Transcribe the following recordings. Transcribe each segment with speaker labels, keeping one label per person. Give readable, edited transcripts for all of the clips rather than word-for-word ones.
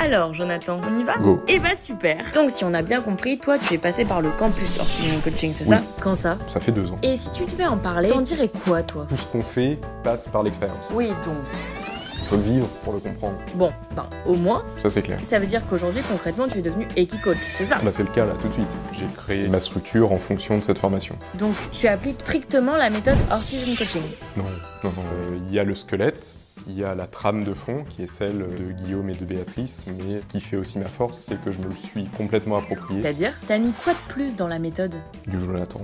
Speaker 1: Alors Jonathan, on y va?
Speaker 2: Go.
Speaker 1: Eh bah super. Donc si on a bien compris, toi tu es passé par le campus Orsinian Coaching, c'est
Speaker 2: Oui.
Speaker 1: ça? Quand ça?
Speaker 2: Ça fait 2 ans.
Speaker 1: Et si tu devais en parler, t'en dirais quoi toi?
Speaker 2: Tout ce qu'on fait passe par l'expérience.
Speaker 1: Oui donc,
Speaker 2: Il faut le vivre pour le comprendre.
Speaker 1: bon, au moins,
Speaker 2: Ça, c'est clair.
Speaker 1: ça veut dire qu'aujourd'hui concrètement tu es devenu Equicoach, c'est ça?
Speaker 2: Bah, c'est le cas là tout de suite. J'ai créé ma structure en fonction de cette formation.
Speaker 1: Donc tu appliques strictement la méthode Orsinian Coaching.
Speaker 2: Non. Il y a le squelette, il y a la trame de fond qui est celle de Guillaume et de Béatrice, mais ce qui fait aussi ma force, c'est que je me le suis complètement approprié.
Speaker 1: C'est-à-dire, t'as mis quoi de plus dans la méthode?
Speaker 2: Du Jonathan.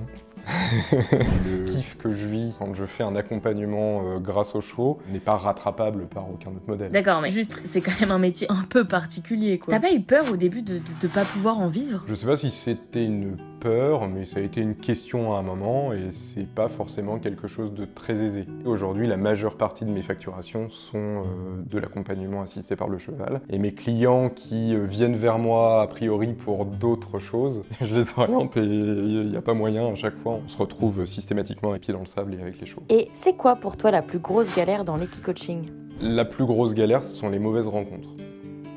Speaker 2: Le kiff que je vis quand je fais un accompagnement grâce aux chevaux n'est pas rattrapable par aucun autre modèle.
Speaker 1: D'accord, mais juste, c'est quand même un métier un peu particulier, quoi. T'as pas eu peur au début de pas pouvoir en vivre?
Speaker 2: Je sais pas si c'était une peur, mais ça a été une question à un moment et c'est pas forcément quelque chose de très aisé. Aujourd'hui, la majeure partie de mes facturations sont de l'accompagnement assisté par le cheval. Et mes clients qui viennent vers moi a priori pour d'autres choses, je les oriente et il n'y a pas moyen à chaque fois. On se retrouve systématiquement les pieds dans le sable et avec les chevaux.
Speaker 1: Et c'est quoi pour toi la plus grosse galère dans l'equicoaching?
Speaker 2: La plus grosse galère, ce sont les mauvaises rencontres.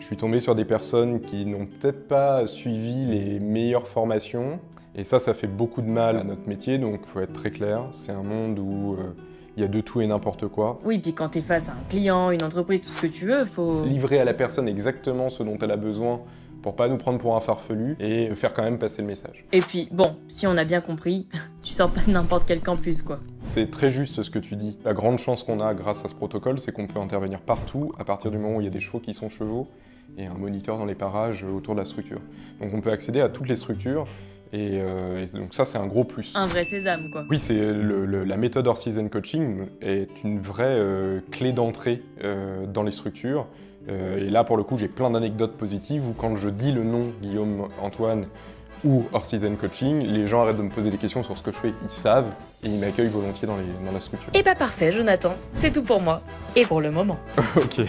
Speaker 2: Je suis tombé sur des personnes qui n'ont peut-être pas suivi les meilleures formations. Et ça fait beaucoup de mal à notre métier, donc il faut être très clair. C'est un monde où il y a de tout et n'importe quoi.
Speaker 1: Oui, puis quand t'es face à un client, une entreprise, tout ce que tu veux, faut...
Speaker 2: Livrer à la personne exactement ce dont elle a besoin pour pas nous prendre pour un farfelu et faire quand même passer le message.
Speaker 1: Et puis, bon, si on a bien compris, tu sors pas de n'importe quel campus, quoi.
Speaker 2: C'est très juste ce que tu dis. La grande chance qu'on a grâce à ce protocole, c'est qu'on peut intervenir partout à partir du moment où il y a des chevaux qui sont chevaux et un moniteur dans les parages autour de la structure. Donc on peut accéder à toutes les structures et donc ça c'est un gros plus.
Speaker 1: Un vrai sésame, quoi.
Speaker 2: Oui, c'est la méthode Orsinian Coaching est une vraie clé d'entrée dans les structures. Et là pour le coup j'ai plein d'anecdotes positives où quand je dis le nom Guillaume Antoine ou Orsinian Coaching, les gens arrêtent de me poser des questions sur ce que je fais, ils savent et ils m'accueillent volontiers dans la structure.
Speaker 1: Et bah parfait, Jonathan, c'est tout pour moi. Et pour le moment.
Speaker 2: Ok.